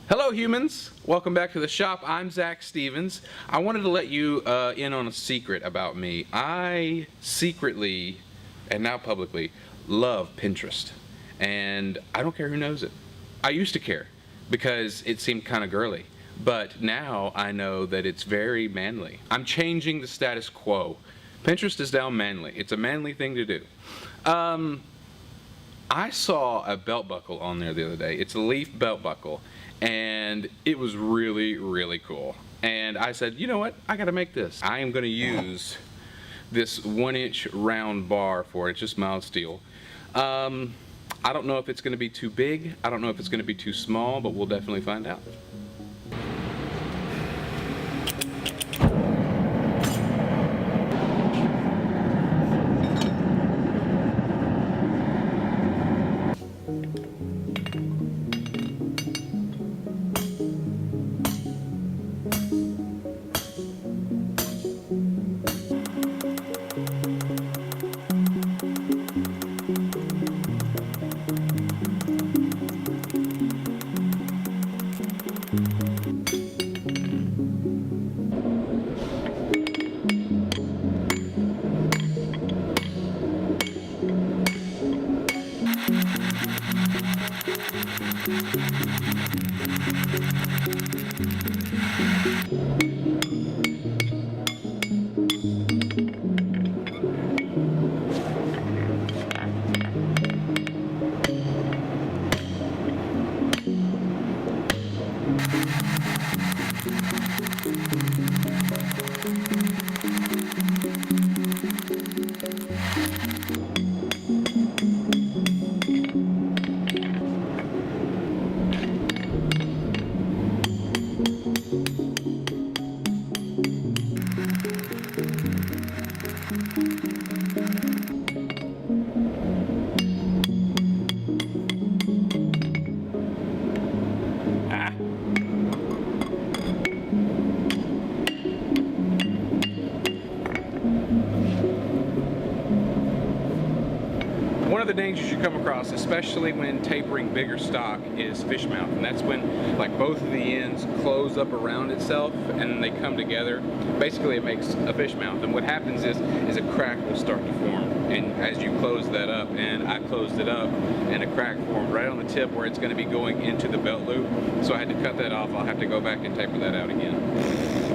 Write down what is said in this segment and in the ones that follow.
Hello humans! Welcome back to the shop. I'm Zach Stevens. I wanted to let you in on a secret about me. I secretly, and now publicly, love Pinterest. And I don't care who knows it. I used to care because it seemed kind of girly. But now I know that it's very manly. I'm changing the status quo. Pinterest is now manly. It's a manly thing to do. I saw a belt buckle on there the other day. It's a leaf belt buckle. And it was really, really cool. And I said, you know what? I gotta make this. I am gonna use this 1-inch round bar for it. It's just mild steel. I don't know if it's gonna be too big. I don't know if it's gonna be too small, but we'll definitely find out. One of the dangers you come across, especially when tapering bigger stock, is fish mouth. And that's when like both of the ends close up around itself and then they come together. Basically it makes a fish mouth. And what happens is a crack will start to form. And as you close that up, and I closed it up, and a crack formed right on the tip where it's going to be going into the belt loop. So I had to cut that off. I'll have to go back and taper that out again.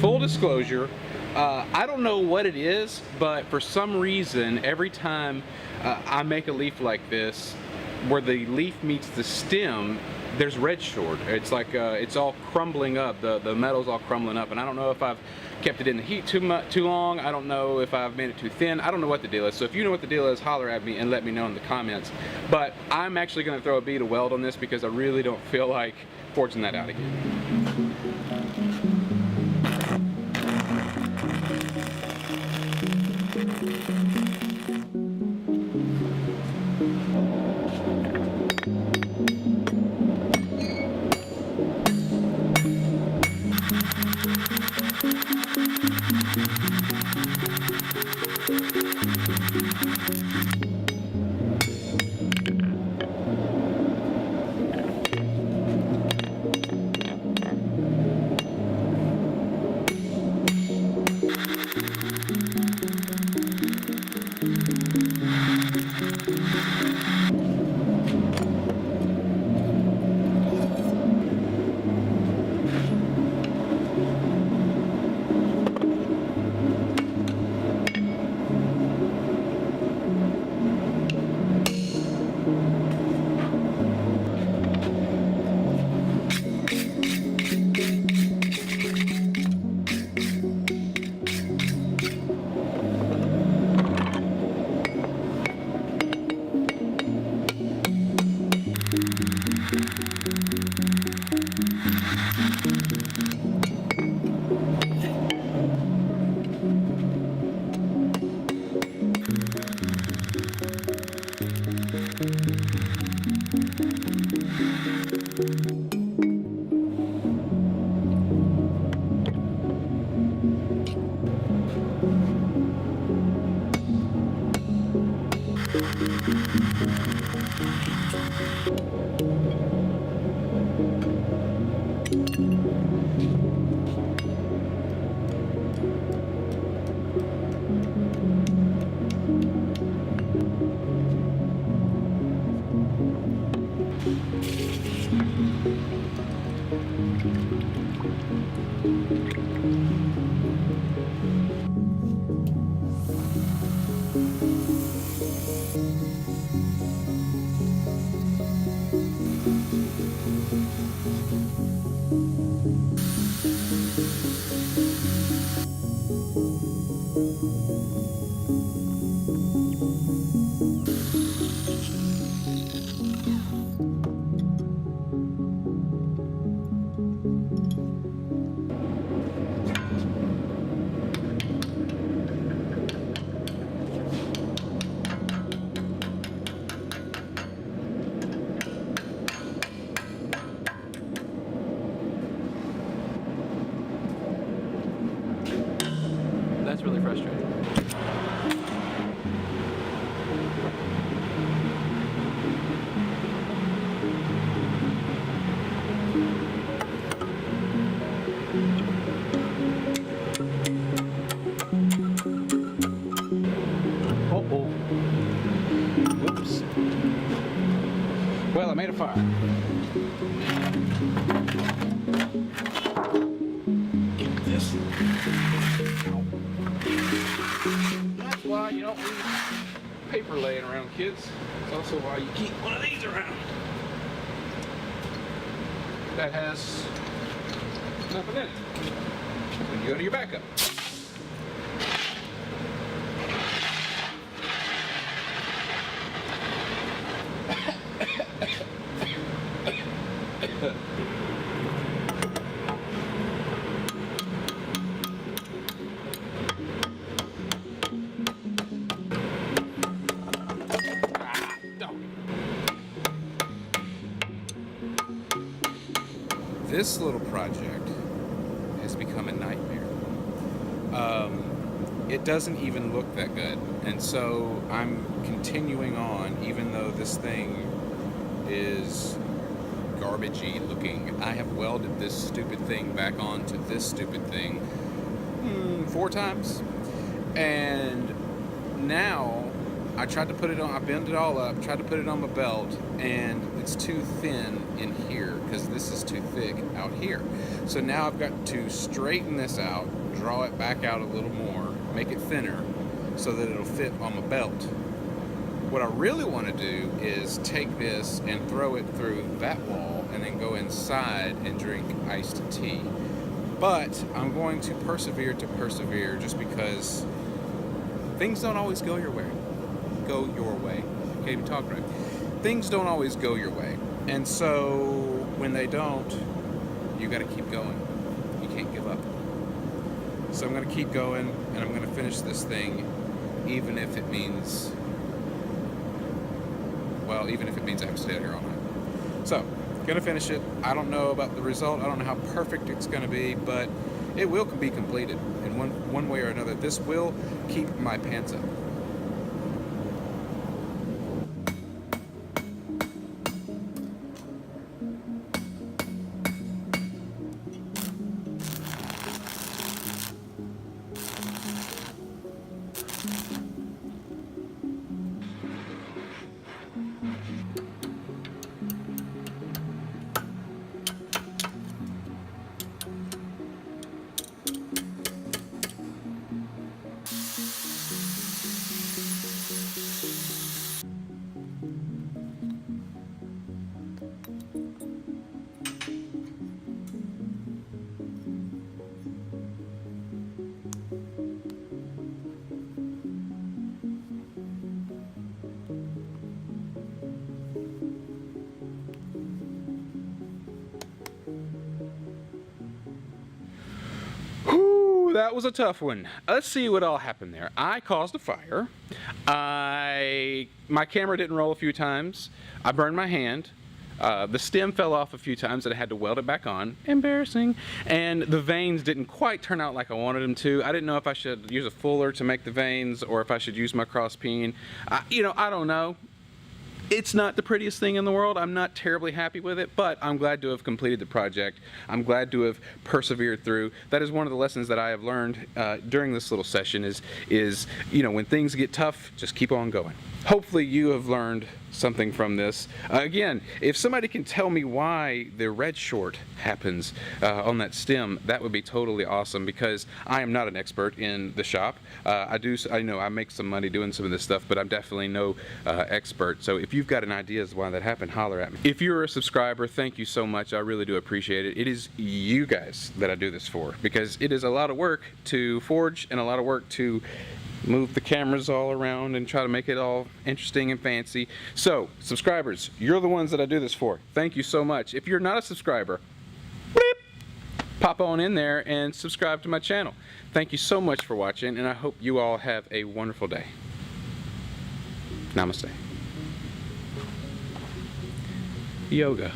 Full disclosure, I don't know what it is, but for some reason, every time I make a leaf like this, where the leaf meets the stem, there's red short. It's like it's all crumbling up. The metal's all crumbling up, and I don't know if I've kept it in the heat too long. I don't know if I've made it too thin. I don't know what the deal is. So if you know what the deal is, holler at me and let me know in the comments. But I'm actually going to throw a bead of weld on this because I really don't feel like forging that out again. That's really frustrating. Uh-oh. Whoops. Well, I made a fire. Get this. Ow. That's why you don't leave paper laying around, kids. It's also why you keep one of these around. That has nothing in it. When you go to your backup. This little project has become a nightmare. It doesn't even look that good, and so I'm continuing on even though this thing is garbagey looking. I have welded this stupid thing back onto this stupid thing 4 times, and now I tried to put it on, I bent it all up, tried to put it on my belt, and it's too thin in here because this is too thick out here. So now I've got to straighten this out, draw it back out a little more, make it thinner so that it'll fit on my belt. What I really want to do is take this and throw it through that wall and then go inside and drink iced tea. But I'm going to persevere just because things don't always go your way. Can't even talk right. Things don't always go your way. And so when they don't, you got to keep going. You can't give up. So I'm going to keep going, and I'm going to finish this thing, even if it means, well, even if it means I have to stay out here all night. So, going to finish it. I don't know about the result. I don't know how perfect it's going to be, but it will be completed in one way or another. This will keep my pants up. That was a tough one. Let's see what all happened there. I caused a fire. My camera didn't roll a few times. I burned my hand. The stem fell off a few times and I had to weld it back on. Embarrassing. And the veins didn't quite turn out like I wanted them to. I didn't know if I should use a fuller to make the veins or if I should use my cross peen. I don't know. It's not the prettiest thing in the world. I'm not terribly happy with it, but I'm glad to have completed the project. I'm glad to have persevered through. That is one of the lessons that I have learned during this little session is when things get tough, just keep on going. Hopefully you have learned something from this. Again, if somebody can tell me why the red short happens on that stem, that would be totally awesome, because I am not an expert in the shop. I know I make some money doing some of this stuff, but I'm definitely no expert. So if you've got an idea as to why that happened, holler at me. If you're a subscriber, thank you so much. I really do appreciate it. It is you guys that I do this for, because it is a lot of work to forge and a lot of work to move the cameras all around and try to make it all interesting and fancy. So, subscribers, you're the ones that I do this for. Thank you so much. If you're not a subscriber, bleep, pop on in there and subscribe to my channel. Thank you so much for watching, and I hope you all have a wonderful day. Namaste. Yoga.